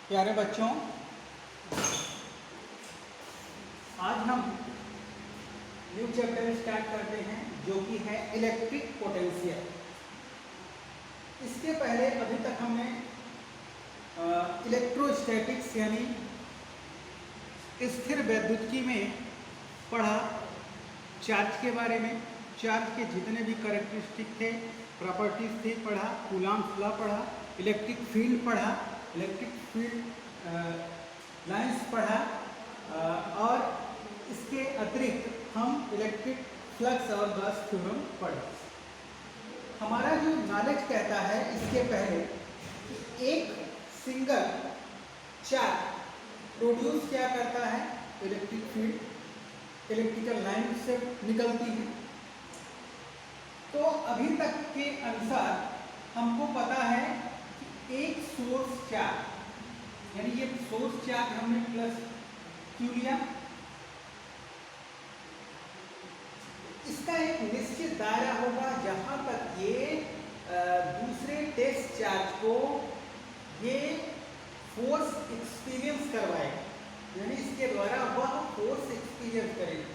प्यारे बच्चों, आज हम न्यू चैप्टर स्टार्ट करते हैं जो कि है इलेक्ट्रिक पोटेंशियल। इसके पहले अभी तक हमने इलेक्ट्रोस्टैटिक्स यानी स्थिर वैद्युतिकी में पढ़ा, चार्ज के बारे में, चार्ज के जितने भी कैरेक्टरिस्टिक थे, प्रॉपर्टीज थी पढ़ा, कूलॉम्स लॉ पढ़ा, इलेक्ट्रिक फील्ड पढ़ा, इलेक्ट्रिक फील्ड लाइंस पढ़ा, और इसके अतिरिक्त हम इलेक्ट्रिक फ्लक्स और गॉस थ्योरम पढ़े। हमारा जो नॉलेज कहता है इसके पहले कि एक सिंगल चार्ज प्रोड्यूस क्या करता है, इलेक्ट्रिक फील्ड इलेक्ट्रिकल लाइन से निकलती है। तो अभी तक के अनुसार हमको पता है कि एक सोर्स चार्ज, यानी ये सोर्स चार्ज हमने प्लस क्यू लिया, इसका एक निश्चित दायरा होगा जहां तक ये दूसरे टेस्ट चार्ज को ये फोर्स एक्सपीरियंस करवाएगा, यानी इसके द्वारा वह फोर्स एक्सपीरियंस करेगा।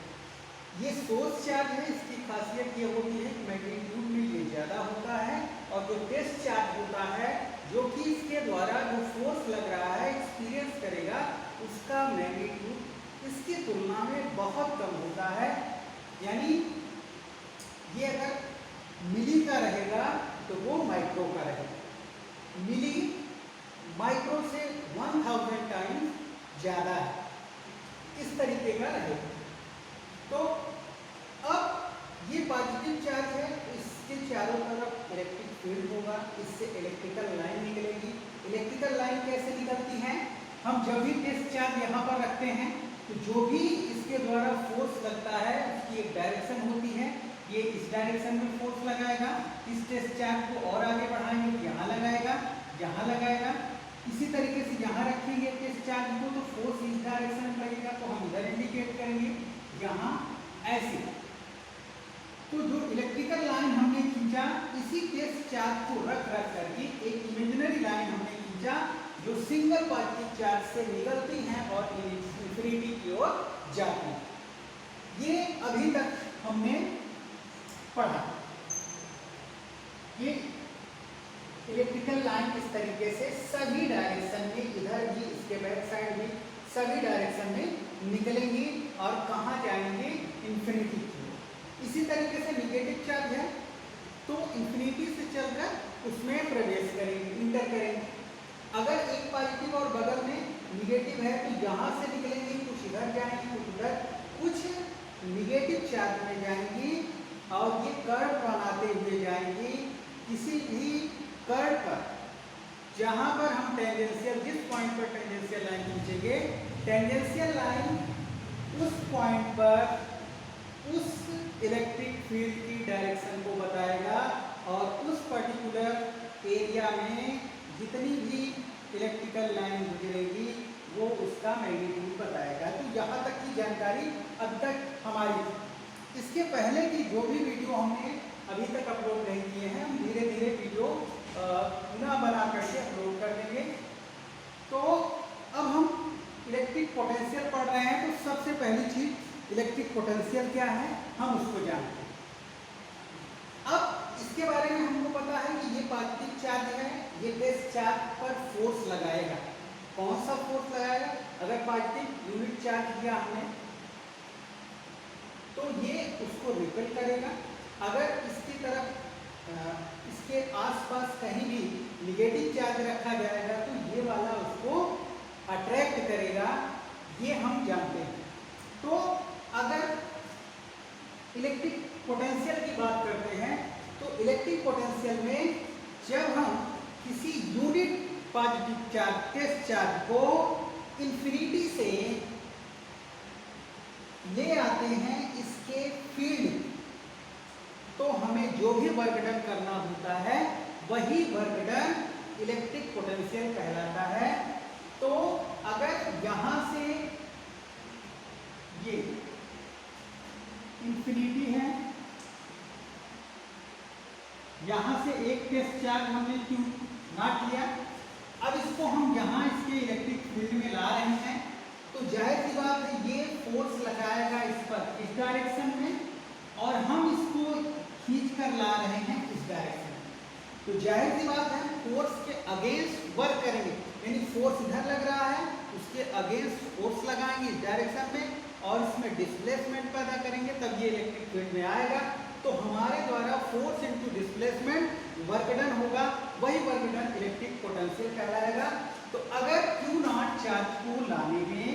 ये सोर्स चार्ज है, इसकी खासियत ये होती है कि मैग्नीट्यूड में ये ज़्यादा होता है, और जो टेस्ट चार्ज होता है जो कि इसके द्वारा जो फोर्स लग रहा है एक्सपीरियंस करेगा, उसका मैग्नीट्यूड इसकी तुलना में बहुत कम होता है। यानी ये अगर मिली का रहेगा तो वो माइक्रो का रहेगा। मिली माइक्रो से 1000 टाइम्स ज़्यादा है, इस तरीके का रहेगा। तो अब ये पॉजिटिव चार्ज है, इसके चारों तरफ इलेक्ट्रिक फील्ड होगा, इससे इलेक्ट्रिकल लाइन निकलेगी। इलेक्ट्रिकल लाइन कैसे निकलती है, हम जब भी टेस्ट चार्ज यहाँ पर रखते हैं तो जो भी इसके द्वारा फोर्स लगता है उसकी एक डायरेक्शन होती है। ये इस डायरेक्शन में फोर्स लगाएगा, इस टेस्ट चार्ज को और आगे बढ़ाएंगे तो यहाँ लगाएगा, यहाँ लगाएगा। इसी तरीके से यहाँ रखेंगे टेस्ट चार्ज को तो फोर्स इस डायरेक्शन में लगेगा, तो हम इधर इंडिकेट करेंगे, यहाँ ऐसे। तो जो इलेक्ट्रिकल लाइन हमने खींचा, इसी टेस्ट चार्ज को रख करके एक इमेजिनरी लाइन हमने खींचा जो सिंगल पॉजिटिव चार्ज से निकलती हैं और इंफिनिटी की ओर जाती हैं। ये अभी तक हमने पढ़ा। ये इलेक्ट्रिकल लाइन इस तरीके से सभी डायरेक्शन में, इधर भी इसके बैक साइड भी सभी डायरेक्शन में निकलेंगी और कहाँ जाएंगे, इंफिनिटी की ओर। इसी तरीके से निगेटिव चार्ज है तो इंफिनिटी से चलकर उसमें प्रवेश करेंगे, इंटर करेंगे। अगर एक पॉजिटिव और बगल में निगेटिव है तो यहाँ से निकलेंगी, कुछ इधर जाएंगी, कुछ उधर, कुछ निगेटिव चार्ज में जाएंगी और ये कर्व बनाते हुए जाएंगी। किसी भी कर्व पर जहाँ पर हम टेंजेंशियल, जिस पॉइंट पर टेंजेंशियल लाइन खींचेंगे, टेंजेंशियल लाइन उस पॉइंट पर उस इलेक्ट्रिक फील्ड की डायरेक्शन को बताएगा और उस पर्टिकुलर एरिया में जितनी भी इलेक्ट्रिकल लाइन गुजरेगी वो उसका मैग्नीट्यूड बताएगा। तो यहाँ तक की जानकारी अब तक हमारी। इसके पहले की जो भी वीडियो हमने अभी तक अपलोड नहीं किए हैं, हम धीरे धीरे वीडियो पुनः बना करके अपलोड कर देंगे। तो अब हम इलेक्ट्रिक पोटेंशियल पढ़ रहे हैं, तो सबसे पहली चीज इलेक्ट्रिक पोटेंशियल क्या है हम उसको जानते हैं। अब इसके बारे में हमको पता है कि ये पॉजिटिव चार्ज है, ये टेस्ट चार्ज पर फोर्स लगाएगा। कौन सा फोर्स लगाएगा, अगर पॉजिटिव यूनिट चार्ज दिया हमने तो ये उसको रिपेल करेगा। अगर इसकी तरफ इसके आसपास कहीं भी निगेटिव चार्ज रखा जाएगा तो ये वाला उसको अट्रैक्ट करेगा, ये हम जानते हैं। तो अगर इलेक्ट्रिक पोटेंशियल की बात करते हैं तो इलेक्ट्रिक पोटेंशियल में जब हम किसी unit positive charge test charge को इंफिनिटी से ले आते हैं इसके फील्ड, तो हमें जो भी वर्क डन करना होता है वही वर्क डन इलेक्ट्रिक पोटेंशियल कहलाता है। तो अगर यहाँ से ये इंफिनिटी है, यहाँ से एक टेस्ट चार्ज हमने क्यू नॉट लिया, अब इसको हम यहाँ इसके के इलेक्ट्रिक फील्ड में ला रहे हैं तो जाहिर सी बात है ये फोर्स लगाएगा इस पर इस डायरेक्शन में, और हम इसको खींच कर ला रहे हैं इस डायरेक्शन में, तो जाहिर सी बात है फोर्स के अगेंस्ट वर्क करेंगे, यानी फोर्स इधर लग रहा है उसके अगेंस्ट फोर्स लगाएंगे इस डायरेक्शन में और इसमें डिस्प्लेसमेंट पैदा करेंगे, तब ये इलेक्ट्रिक फील्ड में आएगा। तो हमारे द्वारा force into displacement work done होगा, वही वर्क डन इलेक्ट्रिक पोटेंशियल कहलाएगा। तो अगर Q0 चार्ज को लाने में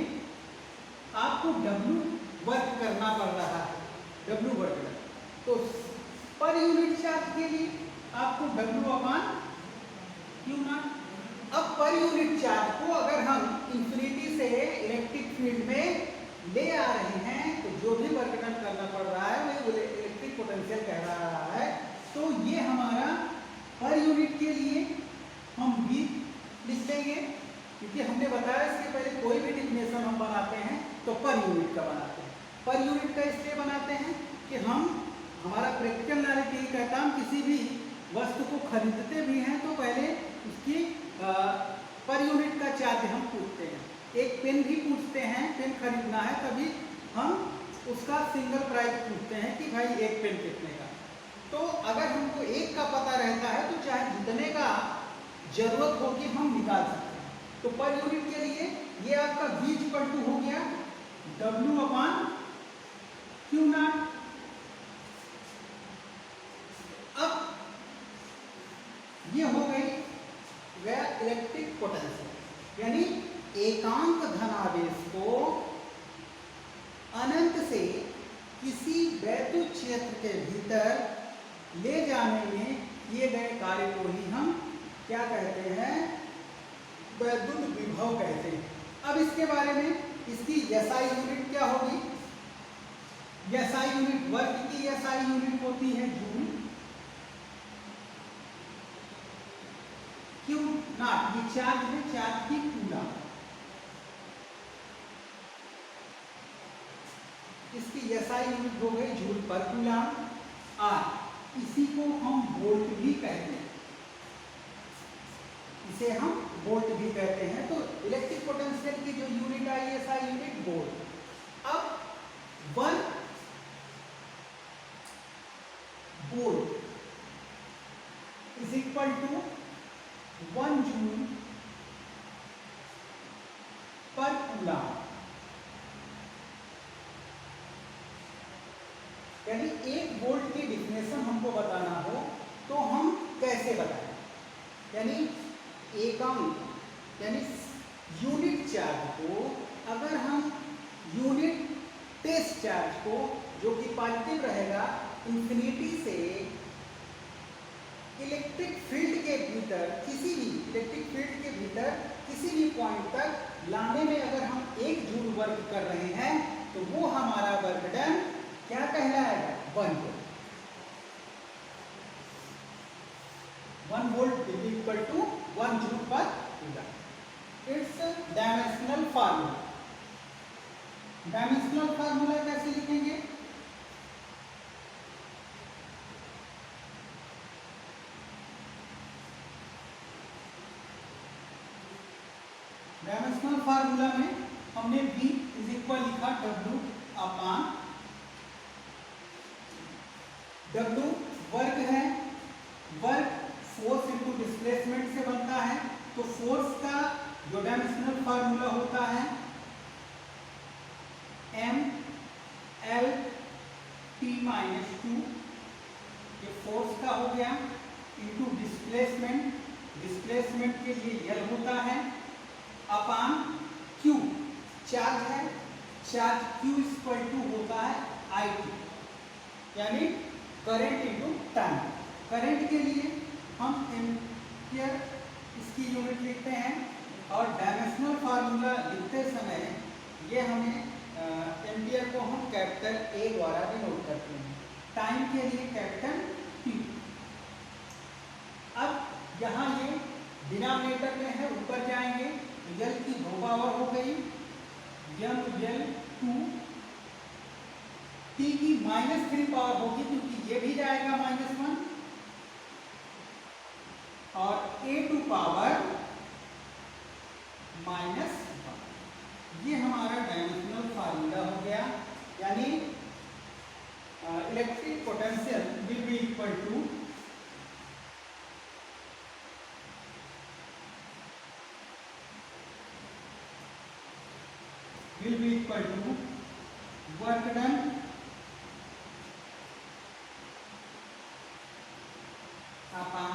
आपको W वर्क करना पड़ रहा है, W वर्क डन, तो पर यूनिट चार्ज के लिए आपको W/Q0। अब पर यूनिट चार्ज को अगर हम इंफिनिटी से इलेक्ट्रिक फील्ड में ले आ रहे हैं तो जो भी वर्क डन करना पड़ रहा है वही इलेक्ट्रिक पोटेंशियल कह रहा है। तो ये हमारा पर यूनिट के लिए हम भी लिख लेंगे, क्योंकि हमने बताया इसके पहले कोई भी डिफिनेशन हम बनाते हैं तो पर यूनिट का बनाते हैं। पर यूनिट का इसलिए बनाते हैं कि हमारा प्रैक्टिकल नॉलेज यही कहता है, हम किसी भी वस्तु को खरीदते भी हैं तो पहले उसकी पर यूनिट का चार्ज हम पूछते हैं। एक पेन भी पूछते हैं, पेन खरीदना है तभी हम उसका सिंगल प्राइस पूछते हैं कि भाई एक पेन कितने का। तो अगर हमको एक का पता रहता है तो चाहे जितने का जरूरत होगी हम निकाल सकते हैं। तो पर यूनिट के लिए ये आपका V हो गया W/Q0। अब ये हो गई वह इलेक्ट्रिक पोटेंशियल, यानी एकांक धनावेश को अनंत से किसी वैद्युत क्षेत्र के भीतर ले जाने में किए गए कार्य को ही हम क्या कहते हैं, वैद्युत विभव कहते हैं। अब इसके बारे में इसकी SI यूनिट क्या होगी, SI यूनिट वर्क की SI यूनिट होती है जूल। Q0 ये चार्ज है, चार्ज की कूलम, इसकी SI यूनिट हो गई जूल पर कूलम। R इसी को हम वोल्ट भी कहते हैं, इसे हम वोल्ट भी कहते हैं। तो इलेक्ट्रिक पोटेंशियल की जो यूनिट आई SI यूनिट वोल्ट। अब 1 volt is equal to 1 joule per coulomb, यानी 1 वोल्ट की डिफिनेशन हमको बताना हो तो हम कैसे बताएं, यानी एकांक यानी यूनिट चार्ज को अगर हम यूनिट टेस्ट चार्ज को जो कि पॉजिटिव रहेगा इंफिनिटी से इलेक्ट्रिक फील्ड के भीतर किसी भी इलेक्ट्रिक फील्ड के भीतर किसी भी पॉइंट तक लाने में अगर हम 1 जूल वर्क कर रहे हैं तो वो हमारा वर्क डन क्या कहलाएगा, 1 volt. 1 volt is equal to 1 joule per coulomb. It's dimensional formula. Dimensional formula कैसे लिखेंगे, डायमेंशनल फार्मूला में हमने V इज इक्वल लिखा W वर्क है, वर्क फोर्स इनटू डिस्प्लेसमेंट से बनता है। तो फोर्स का जो डायमेंशनल फार्मूला होता है MLT-2, ये फोर्स का हो गया, इनटू डिस्प्लेसमेंट, डिस्प्लेसमेंट के लिए L होता है, अपॉन Q चार्ज है, चार्ज Q इक्वल टू होता है IT, यानी करंट इनटू टाइम। करंट के लिए हम एम्पियर इसकी यूनिट लिखते हैं और डायमेंशनल फार्मूला लिखते समय ये हमें एम्पियर को हम कैपिटल A द्वारा डिनोट करते हैं, टाइम के लिए कैपिटल T। अब यहाँ ये डिनोमिनेटर में है, ऊपर जाएंगे तो L की 2 पावर हो गई, L2, T की -3 पावर होगी क्योंकि ये भी जाएगा -1, और A2 power will be equal to work done upon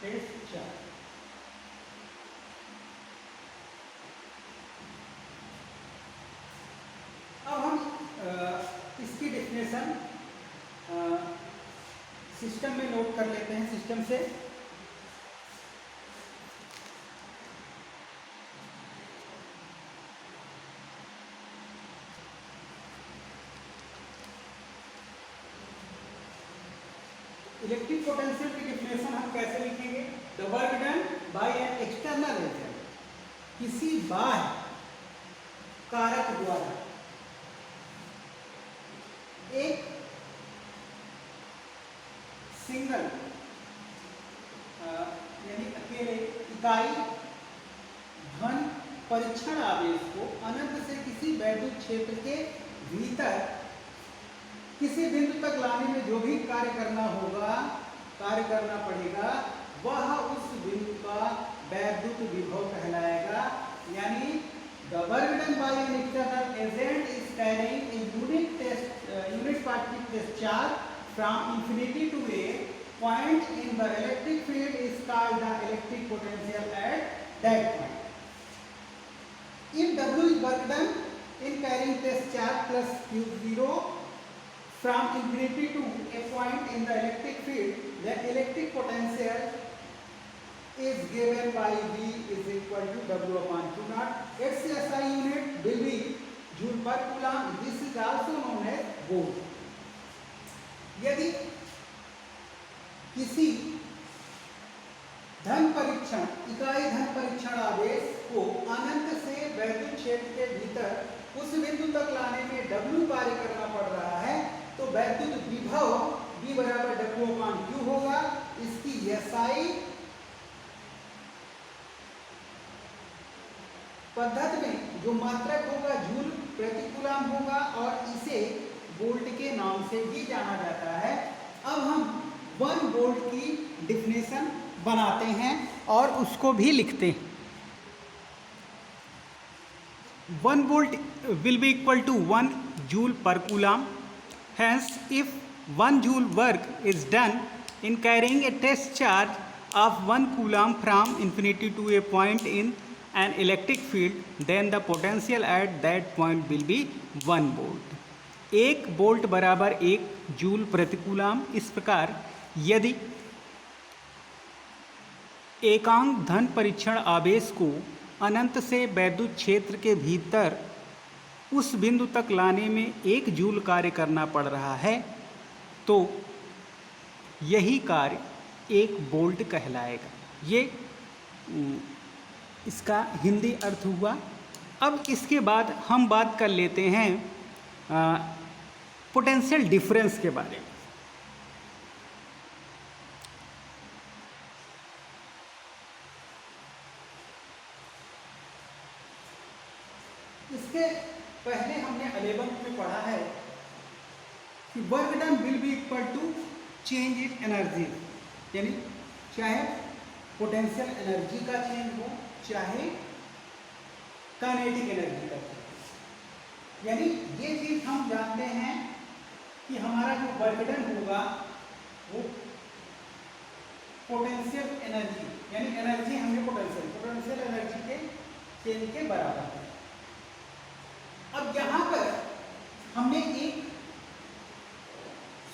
test charge। अब हम इसकी डेफिनेशन सिस्टम में नोट कर लेते हैं सिस्टम से। इलेक्ट्रिक पोटेंशियल की डेफिनेशन हम कैसे लिखेंगे? The work done by an external agent, किसी बाह्य कारक द्वारा एक सिंगल यानी अकेले इकाई धन परीक्षण आवेश को अनंत से किसी वैद्युत क्षेत्र के भीतर किसी बिंदु तक लाने में जो भी कार्य करना पड़ेगा वह उस बिंदु का वैद्युत विभव कहलाएगा। यानी the work done by an external agent is carrying a unit particle test charge from infinity to a point in the electric field is called the electric potential at that point. If W is work done in carrying test charge plus Q0 from infinity to a point in the electric field, the electric potential is given by V is equal to W upon Q naught. Its SI unit will be joule per coulomb. This is also known as volt. यदि किसी इकाई धन परीक्षण आवेश को अनंत से वैद्युत क्षेत्र के भीतर उस बिंदु तक लाने में W कार्य करना पड़ रहा है तो वैद्युत विभव V बराबर W अपॉन Q होगा। इसकी SI पद्धति में जो मात्रक होगा जूल प्रति कूलम होगा और इसे वोल्ट के नाम से भी जाना जाता है। अब हम 1 वोल्ट की डेफिनेशन बनाते हैं और उसको भी लिखते हैं। 1 volt will be equal to 1 joule per coulomb. Hence, if 1 joule work is done in carrying a test charge of 1 coulomb from infinity to a point in an electric field, then the potential at that point will be 1 volt. 1 volt बराबर 1 joule प्रति coulomb. इस प्रकार यदि एकांक धन परीक्षण आवेश को अनंत से वैद्युत क्षेत्र के भीतर उस बिंदु तक लाने में 1 जूल कार्य करना पड़ रहा है तो यही कार्य 1 वोल्ट कहलाएगा। ये इसका हिंदी अर्थ हुआ। अब इसके बाद हम बात कर लेते हैं पोटेंशियल डिफरेंस के बारे में। इसके पहले हमने 11th में पढ़ा है कि work done will be equal to change in energy, यानी चाहे पोटेंशियल एनर्जी का चेंज हो चाहे काइनेटिक एनर्जी का चेंज। यानी ये चीज हम जानते हैं कि हमारा जो वर्क डन होगा वो पोटेंशियल एनर्जी यानी एनर्जी हमने पोटेंशियल एनर्जी के चेंज के बराबर है। अब यहां पर हमने एक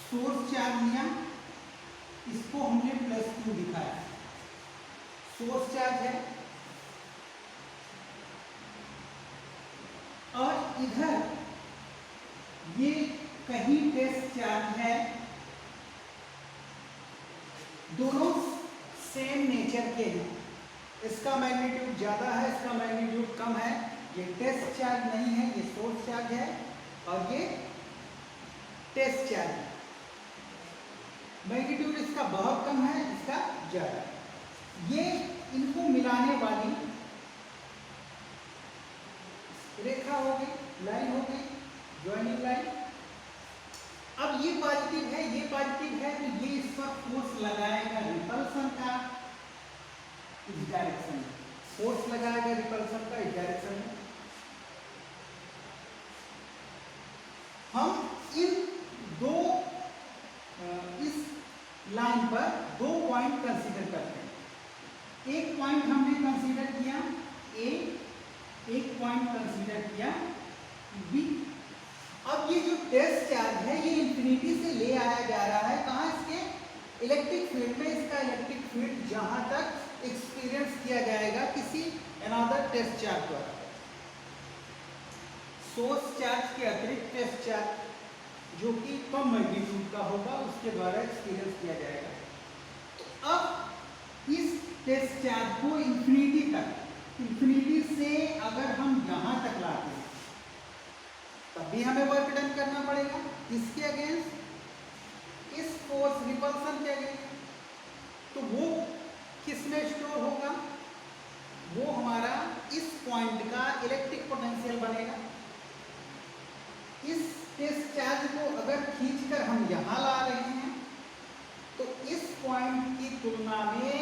सोर्स चार्ज लिया, इसको हमने +Q दिखाया, सोर्स चार्ज है, और इधर ये कहीं टेस्ट चार्ज है। दोनों सेम नेचर के हैं, इसका मैग्नीट्यूड ज़्यादा है, इसका मैग्नीट्यूड कम है। ये टेस्ट चार्ज नहीं है, ये सोर्स चार्ज है, और ये टेस्ट चार्ज है। मैग्नीट्यूड इसका बहुत कम है, इसका ज़्यादा। ये इनको मिलाने वाली रेखा हो गई, लाइन हो गई, ज्वाइनिंग लाइन। अब ये पॉजिटिव है, ये पॉजिटिव है, तो ये इस पर फोर्स लगाएगा रिपल्सन का इस डायरेक्शन में, फोर्स लगाएगा रिपल्सन का इस डायरेक्शन में। हम इन दो इस लाइन पर दो पॉइंट कंसीडर करते हैं। एक पॉइंट हमने कंसीडर किया ए, एक पॉइंट कंसीडर किया बी। अब ये जो टेस्ट चार्ज है ये इंफिनिटी से ले आया जा रहा है कहाँ, इसके इलेक्ट्रिक फील्ड में। इसका इलेक्ट्रिक फील्ड जहां तक एक्सपीरियंस किया जाएगा किसी अनदर टेस्ट चार्ज द्वारा, सोर्स चार्ज के अतिरिक्त टेस्ट चार्ज जो कि कम मैग्नीट्यूड का होगा उसके द्वारा एक्सपीरियंस किया जाएगा। तो अब इस टेस्ट चार्ज को इंफिनिटी तक, इंफिनिटी से अगर हम यहां तक लाते हैं तब भी हमें वर्क डन करना पड़ेगा। किसके अगेंस्ट, इस फोर्स रिपल्सन के अगेंस्ट। तो वो किस में स्टोर होगा, वो हमारा इस पॉइंट का इलेक्ट्रिक पोटेंशियल बनेगा। इस टेस्ट चार्ज को अगर खींचकर हम यहां ला रहे हैं तो इस पॉइंट की तुलना में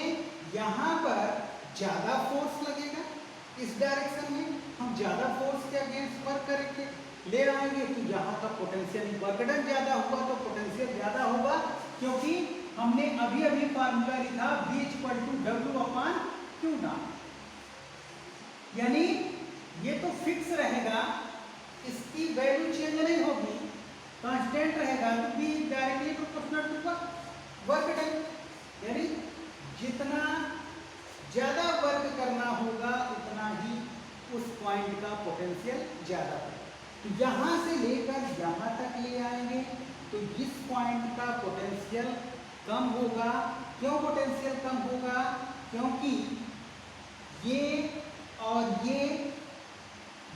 यहां पर ज्यादा फोर्स लगेगा। इस डायरेक्शन में हम ज्यादा फोर्स के अगेंस्ट वर्क करेंगे, ले आएंगे, तो यहाँ का पोटेंशियल वर्क डन ज्यादा हुआ तो पोटेंशियल ज्यादा होगा, क्योंकि हमने अभी अभी फार्मूला लिखा V = W/Q0। यानी ये तो फिक्स रहेगा, इसकी वैल्यू चेंज नहीं होगी, कांस्टेंट रहेगा, तो V directly proportional to work done. यानी जितना ज्यादा वर्क करना होगा उतना ही उस पॉइंट का पोटेंशियल ज्यादा होगा। तो यहां से लेकर यहां तक ले आएंगे तो इस पॉइंट का पोटेंशियल कम होगा। क्यों पोटेंशियल कम होगा, क्योंकि ये और ये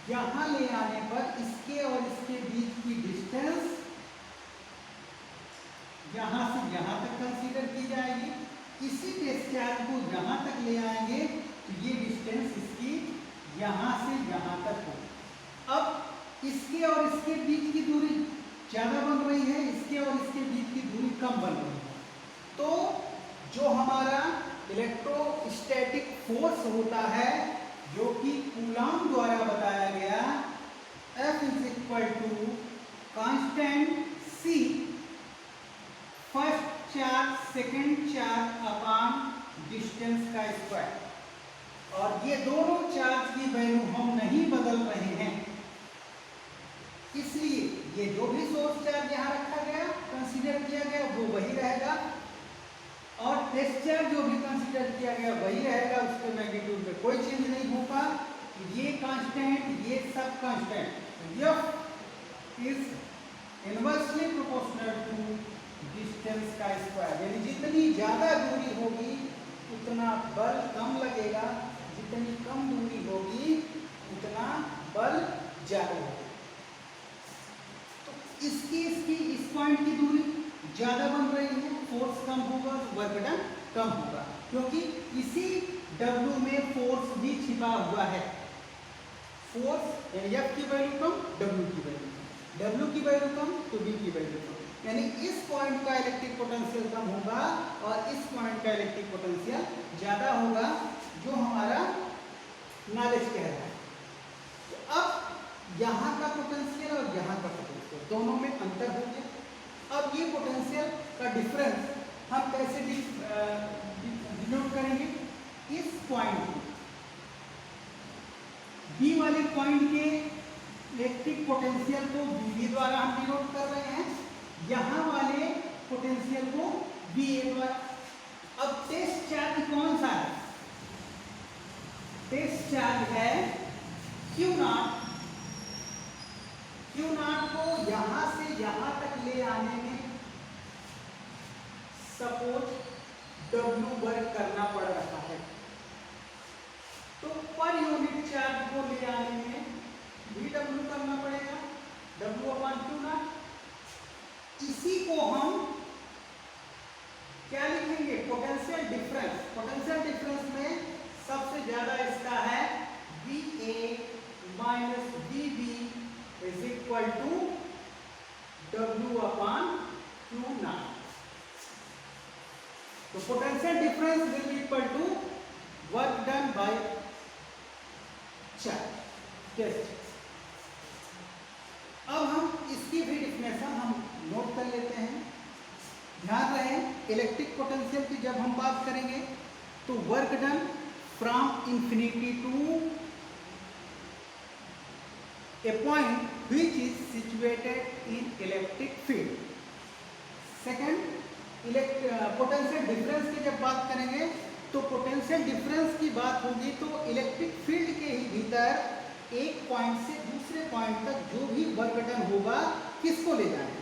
यहां ले आने पर इसके और इसके बीच की डिस्टेंस यहां से यहां तक कंसीडर की जाएगी। इसी टेस्ट चार्ज को यहां तक ले आएंगे तो ये डिस्टेंस इसकी यहां से यहां तक हो। अब इसके और इसके बीच की दूरी ज्यादा बन रही है, इसके और इसके बीच की दूरी कम बन रही है। तो जो हमारा इलेक्ट्रोस्टैटिक फोर्स होता है जो कि कूलॉम द्वारा बताया गया, F = constant C first charge second charge upon distance का स्क्वायर। और ये दोनों चार्ज की वैल्यू हम नहीं बदल रहे हैं, इसलिए ये जो भी सोर्स चार्ज यहाँ रखा गया कंसीडर किया गया वो वही रहेगा, और टेस्ट चार्ज जो भी कंसीडर किया गया वही रहेगा, उसके मैग्नीट्यूड में कोई चेंज नहीं होगा। ये कांस्टेंट, ये सब constant. F is inversely proportional to distance का स्क्वायर। यानी जितनी ज्यादा दूरी होगी उतना बल कम लगेगा, जितनी कम दूरी होगी उतना बल ज्यादा होगा। तो इसकी इस पॉइंट की दूरी ज्यादा बन रही है, फोर्स कम होगा तो वर्क डन कम होगा, क्योंकि इसी W में फोर्स भी छिपा हुआ है। फोर्स यानी F की वैल्यू कम, W की वैल्यू कम, W की वैल्यू कम तो V की वैल्यू कम। यानी इस पॉइंट का इलेक्ट्रिक पोटेंशियल कम होगा और इस पॉइंट का इलेक्ट्रिक पोटेंशियल ज्यादा होगा, जो हमारा नॉलेज कह रहा है। तो अब यहाँ का पोटेंशियल और यहाँ का पोटेंशियल दोनों में अंतर हो गया। अब ये पोटेंशियल का डिफरेंस हम कैसे डिनोट करेंगे, इस पॉइंट बी वाले पॉइंट के इलेक्ट्रिक पोटेंशियल को VB द्वारा हम डिनोट कर रहे हैं, यहाँ वाले पोटेंशियल को VA द्वारा। अब टेस्ट चार्ज कौन सा है, टेस्ट चार्ज है Q0। Q0 को यहां से यहां तक ले आने में सपोज W वर्क करना पड़ रहा है, तो पर यूनिट चार्ज को ले आने में भी W करना पड़ेगा, W/Q0। इसी को हम क्या लिखेंगे, पोटेंशियल डिफरेंस। पोटेंशियल डिफरेंस में सबसे ज्यादा इसका है VA - VB = W/Q0. तो potential difference will be equal to work done by charge test. अब हम इसकी भी डिफिनेशन हम नोट कर लेते हैं। ध्यान रहे इलेक्ट्रिक पोटेंशियल की जब हम बात करेंगे तो work done from infinity to a point which is situated in electric field। Second potential difference की जब बात करेंगे तो पोटेंशियल डिफरेंस की बात होगी तो इलेक्ट्रिक फील्ड के ही भीतर एक पॉइंट से दूसरे पॉइंट तक जो भी वर्क डन होगा किसको ले जाना है,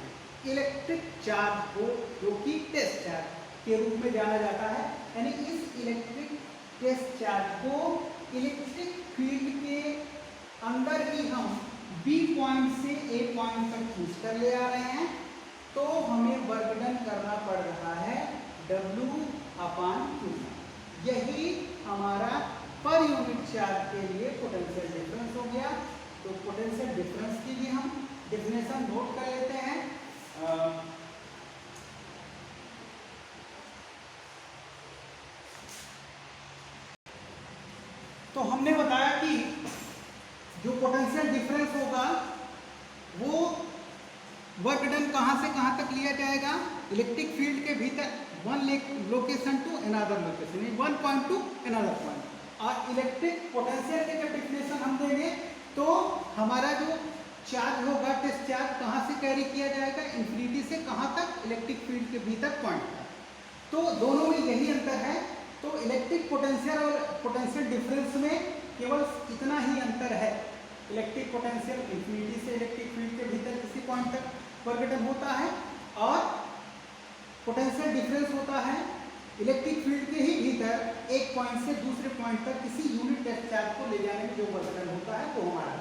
इलेक्ट्रिक चार्ज को, जो कि टेस्ट चार्ज के रूप में जाना जाता है। यानी इस इलेक्ट्रिक टेस्ट चार्ज को इलेक्ट्रिक फील्ड के अंदर ही हम बी पॉइंट से ए पॉइंट तक खींच कर ले आ रहे हैं, तो हमें वर्क डन करना पड़ रहा है W/Q। यही हमारा पर यूनिट चार्ज के लिए पोटेंशियल डिफरेंस हो गया। तो पोटेंशियल डिफरेंस की भी हम डेफिनेशन नोट कर लेते हैं। तो हमने बताया कि जो पोटेंशियल डिफरेंस होगा वो वर्क डन कहाँ से कहाँ तक लिया जाएगा, इलेक्ट्रिक फील्ड के भीतर one location to another location, one point to another point. और इलेक्ट्रिक पोटेंशियल के जब डिफिनेशन हम देंगे तो हमारा जो चार्ज होगा टेस्ट चार्ज कहाँ से कैरी किया जाएगा, इंफिनिटी से कहाँ तक, इलेक्ट्रिक फील्ड के भीतर पॉइंट तक। तो दोनों में यही अंतर है। तो इलेक्ट्रिक पोटेंशियल और पोटेंशियल डिफरेंस में केवल इतना ही अंतर है। इलेक्ट्रिक पोटेंशियल इंफिनिटी से इलेक्ट्रिक फील्ड के भीतर किसी पॉइंट तक वर्क डन होता है और पोटेंशियल डिफरेंस होता है इलेक्ट्रिक फील्ड के ही भीतर एक पॉइंट से दूसरे पॉइंट तक किसी यूनिट टेस्ट चार्ज को ले जाने में जो वर्क डन होता है वो हमारा।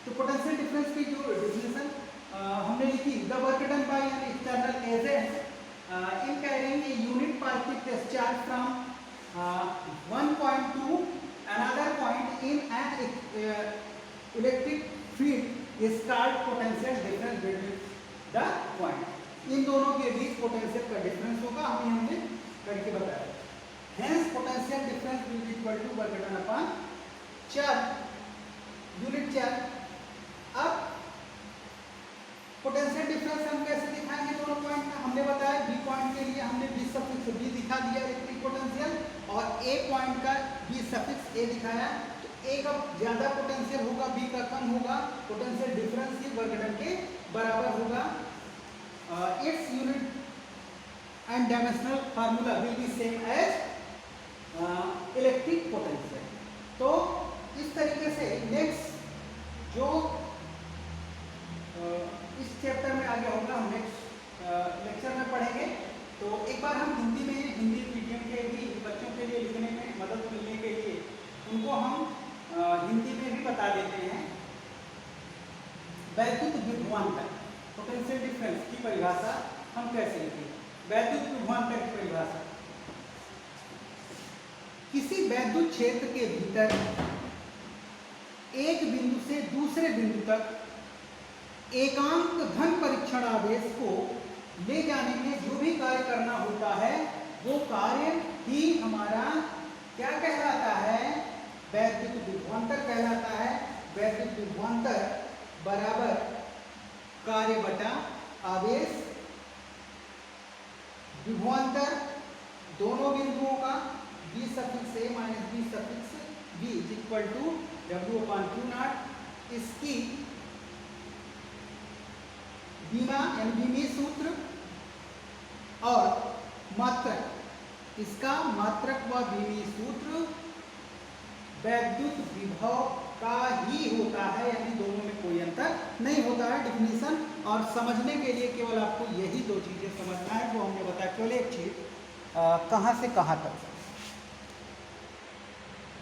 तो पोटेंशियल डिफरेंस की जो डेफिनेशन हमने लिखी, the work done by an external agent in carrying a unit particle test charge from one point to another point in an electric field is called potential difference between the point। इन दोनों के बीच potential का difference होगा, हमने करके बताया। Hence potential difference will be equal to work done upon charge unit charge। अब potential difference हम कैसे दिखाएंगे दोनों पॉइंट का, हमने बताया बी पॉइंट के लिए हमने बी सफिक्स बी दिखा दिया इलेक्ट्रिक पोटेंशियल और ए पॉइंट का बी सफिक्स ए दिखाया। तो ए का ज्यादा पोटेंशियल होगा, बी का कम होगा, पोटेंशियल डिफरेंस ही वर्क डन के बराबर होगा। It's unit and dimensional formula will be same as electric potential. तो इस तरीके से नेक्स्ट जो इस चैप्टर में आगे होगा हम नेक्स्ट लेक्चर में पढ़ेंगे। तो एक बार हम हिंदी मीडियम के भी बच्चों के लिए लिखने में मदद मिलने के लिए उनको हम हिंदी में भी बता देते हैं। वैद्युत विभवांतर पोटेंशियल डिफरेंस की परिभाषा हम कैसे लिखें। वैद्युत विभवांतर की परिभाषा, किसी वैद्युत क्षेत्र के भीतर एक बिंदु से दूसरे बिंदु तक एकांक घन परीक्षण आवेश को ले जाने में जो भी कार्य करना होता है वो कार्य ही हमारा क्या कहलाता है, वैद्युत विभवांतर कहलाता है। वैद्युत विभवांतर बराबर कार्य बटा आवेश। विभवांतर दोनों बिंदुओं का B suffix A minus B suffix B is equal to W/Q0। इसकी बीमा यानी बीमी सूत्र और मात्रक, इसका मात्रक व बीमी सूत्र वैद्युत विभव का ही होता है, यानी दोनों में कोई अंतर नहीं होता है। डिफिनीशन और समझने के लिए केवल आपको यही दो चीजें समझना है, वो हमने बताया। केवल एक चीज कहाँ से कहाँ तक।